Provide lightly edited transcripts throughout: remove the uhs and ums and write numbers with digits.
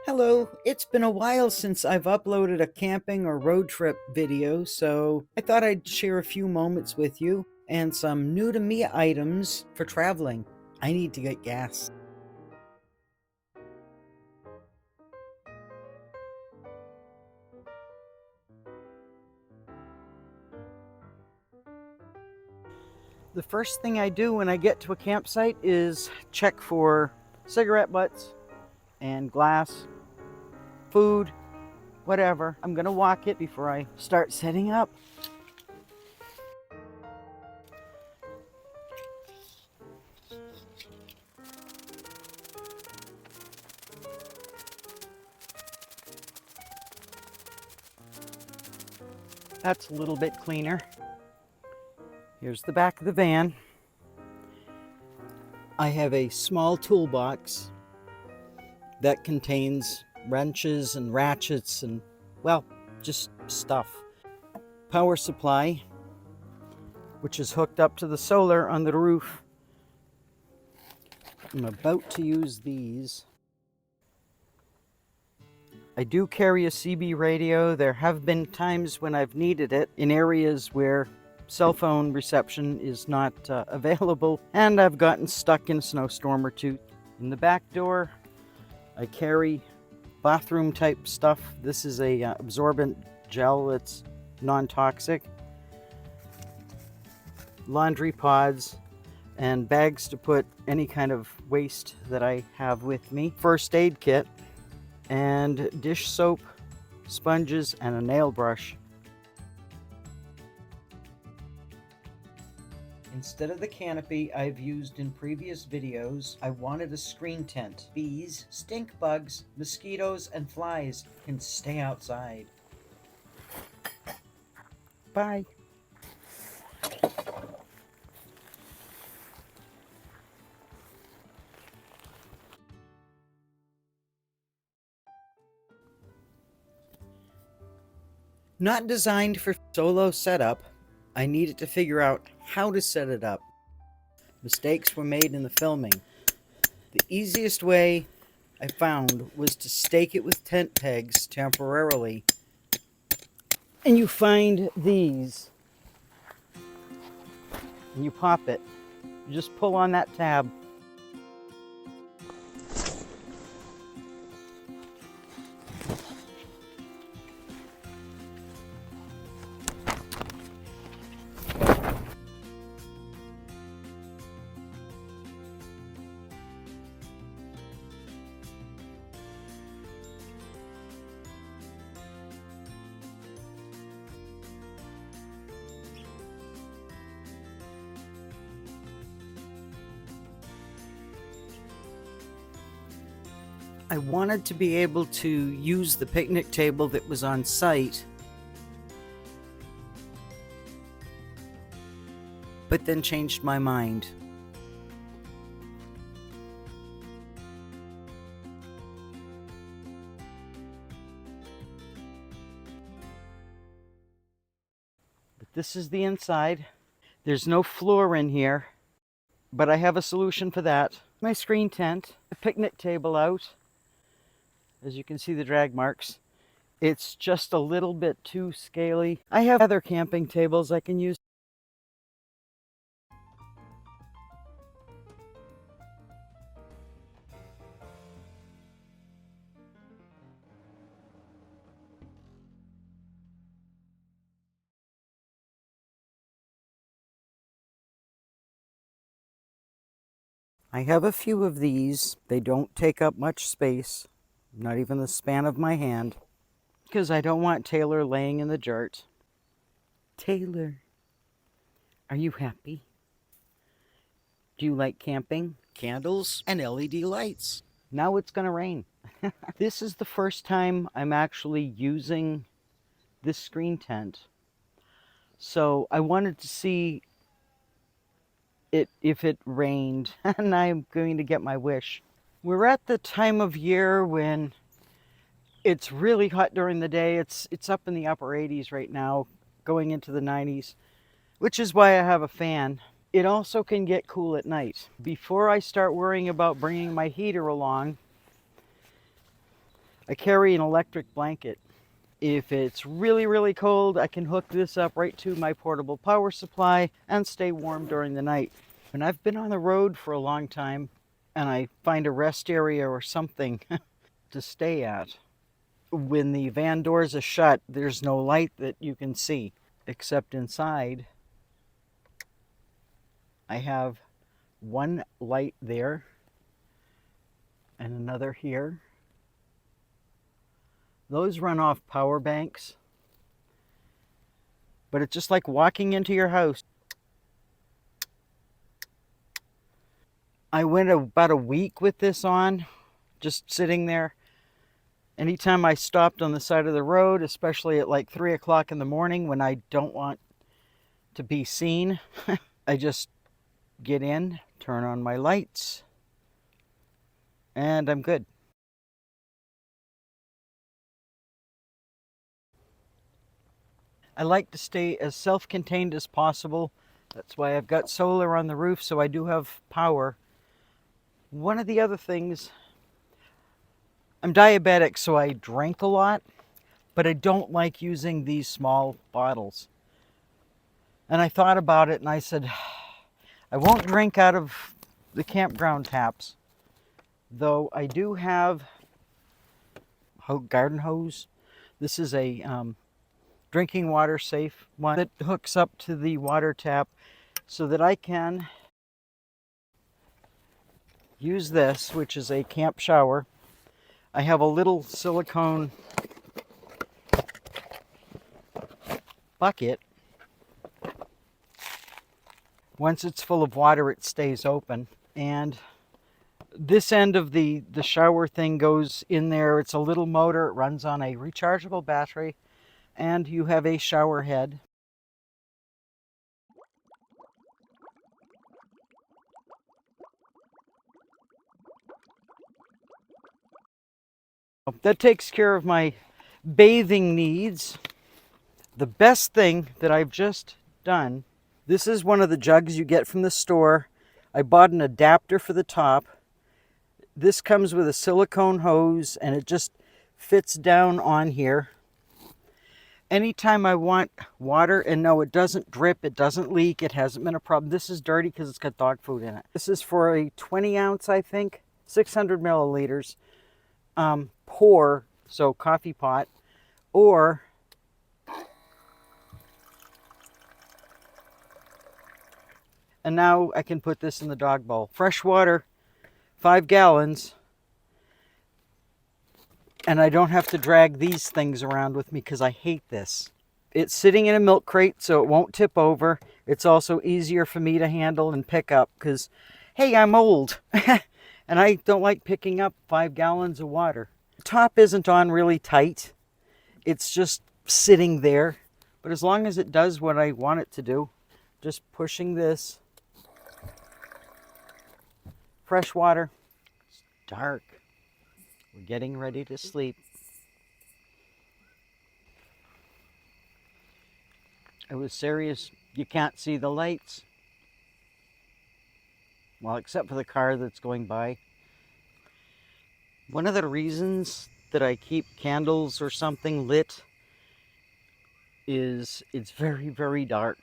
Hello, it's been a while since I've uploaded a camping or road trip video, so I thought I'd share a few moments with you and some new to me items for traveling. I need to get gas. The first thing I do when I get to a campsite is check for cigarette butts and glass, food, whatever. I'm gonna walk it before I start setting up. That's a little bit cleaner. Here's the back of the van. I have a small toolbox that contains wrenches and ratchets and, well, just stuff. Power supply, which is hooked up to the solar on the roof. I'm about to use these. I do carry a CB radio. There have been times when I've needed it in areas where cell phone reception is not available, and I've gotten stuck in a snowstorm or two. In the back door, I carry bathroom type stuff. This is a absorbent gel that's non-toxic. Laundry pods and bags to put any kind of waste that I have with me. First aid kit and dish soap, sponges, and a nail brush. Instead of the canopy I've used in previous videos, I wanted a screen tent. Bees, stink bugs, mosquitoes, and flies can stay outside. Bye. Not designed for solo setup, I needed to figure out how to set it up. Mistakes were made in the filming. The easiest way I found was to stake it with tent pegs temporarily. And you find these, and you pop it. You just pull on that tab. I wanted to be able to use the picnic table that was on site, but then changed my mind. But this is the inside. There's no floor in here, but I have a solution for that. My screen tent, the picnic table out. As you can see the drag marks. It's just a little bit too scaly. I have other camping tables I can use. I have a few of these. They don't take up much space, not even the span of my hand, because I don't want Taylor laying in the dirt. Taylor, are you happy? Do you like camping? Candles and LED lights. Now it's gonna rain. This is the first time I'm actually using this screen tent. So I wanted to see if it rained, and I'm going to get my wish. We're at the time of year when it's really hot during the day. It's up in the upper 80s right now, going into the 90s, which is why I have a fan. It also can get cool at night. Before I start worrying about bringing my heater along, I carry an electric blanket. If it's really, really cold, I can hook this up right to my portable power supply and stay warm during the night. When I've been on the road for a long time and I find a rest area or something to stay at, when the van doors are shut, there's no light that you can see, except inside I have one light there and another here. Those run off power banks, but it's just like walking into your house. I went about a week with this on, just sitting there. Anytime I stopped on the side of the road, especially at like 3 o'clock in the morning when I don't want to be seen, I just get in, turn on my lights, and I'm good. I like to stay as self-contained as possible. That's why I've got solar on the roof, so I do have power. One of the other things, I'm diabetic, so I drink a lot, but I don't like using these small bottles. And I thought about it and I said, I won't drink out of the campground taps, though I do have garden hose. This is a drinking water safe one that hooks up to the water tap so that I can use this, which is a camp shower. I have a little silicone bucket. Once it's full of water, it stays open. And this end of the shower thing goes in there. It's a little motor. It runs on a rechargeable battery. And you have a shower head. That takes care of my bathing needs. The best thing that I've just done, this is one of the jugs you get from the store. I bought an adapter for the top. This comes with a silicone hose and it just fits down on here. Anytime I want water, and no, it doesn't drip, it doesn't leak, it hasn't been a problem. This is dirty because it's got dog food in it. This is for a 20 ounce, I think, 600 milliliters. Pour, so coffee pot, or and now I can put this in the dog bowl. Fresh water, 5 gallons, and I don't have to drag these things around with me because I hate this. It's sitting in a milk crate so it won't tip over. It's also easier for me to handle and pick up because, hey, I'm old and I don't like picking up 5 gallons of water. The top isn't on really tight. It's just sitting there. But as long as it does what I want it to do, just pushing this. Fresh water. It's dark. We're getting ready to sleep. I was serious. You can't see the lights. Well, except for the car that's going by. One of the reasons that I keep candles or something lit is it's very, very dark.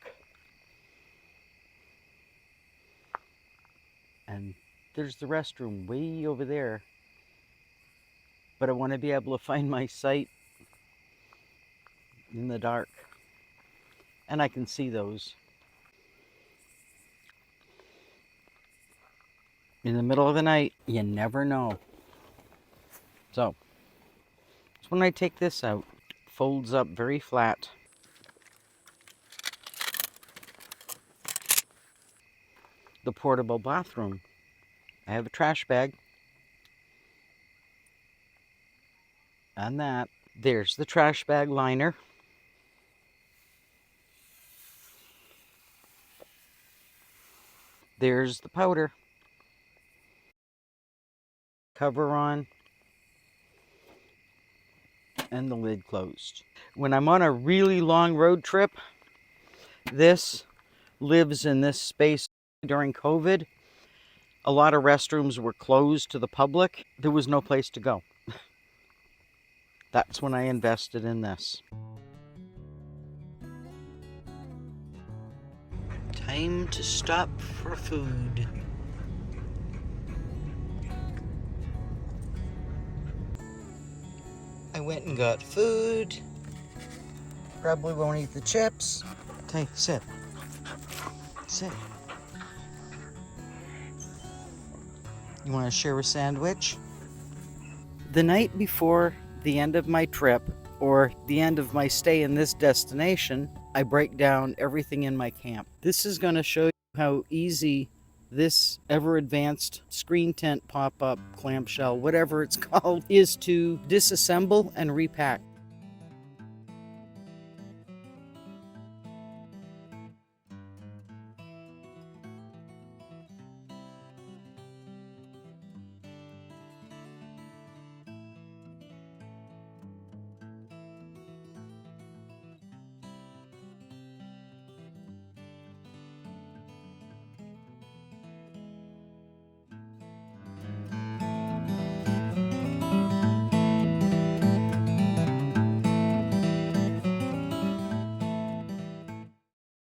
And there's the restroom way over there. But I want to be able to find my sight in the dark. And I can see those. In the middle of the night, you never know. So, that's when I take this out. It folds up very flat. The portable bathroom. I have a trash bag. And that. There's the trash bag liner. There's the powder. Cover on. And the lid closed. When I'm on a really long road trip, this lives in this space. During COVID, a lot of restrooms were closed to the public. There was no place to go. That's when I invested in this. Time to stop for food. I went and got food. Probably won't eat the chips. Okay, sit. Sit. You want to share a sandwich? The night before the end of my trip, or the end of my stay in this destination, I break down everything in my camp. This is going to show you how easy this ever advanced screen tent pop-up clamshell, whatever it's called, is to disassemble and repack.